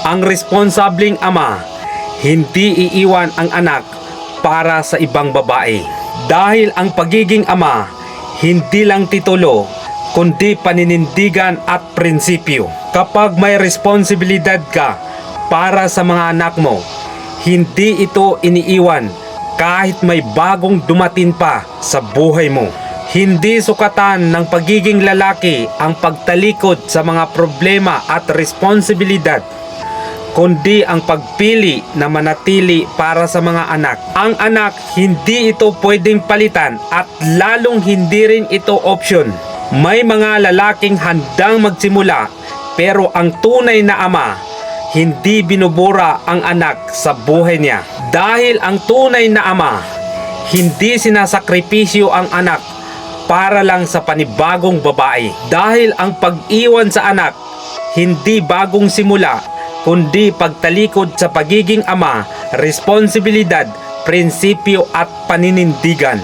Ang responsableng ama, hindi iiwan ang anak para sa ibang babae. Dahil ang pagiging ama, hindi lang titulo, kundi paninindigan at prinsipyo. Kapag may responsibilidad ka para sa mga anak mo, hindi ito iniiwan kahit may bagong dumating pa sa buhay mo. Hindi sukatan ng pagiging lalaki ang pagtalikod sa mga problema at responsibilidad, kundi ang pagpili na manatili para sa mga anak. Ang anak, hindi ito pwedeng palitan at lalong hindi rin ito option. May mga lalaking handang magsimula, pero ang tunay na ama, hindi binubura ang anak sa buhay niya. Dahil ang tunay na ama, hindi sinasakripisyo ang anak para lang sa panibagong babae. Dahil ang pag-iwan sa anak, hindi bagong simula, kundi pagtalikod sa pagiging ama, responsibilidad, prinsipyo at paninindigan.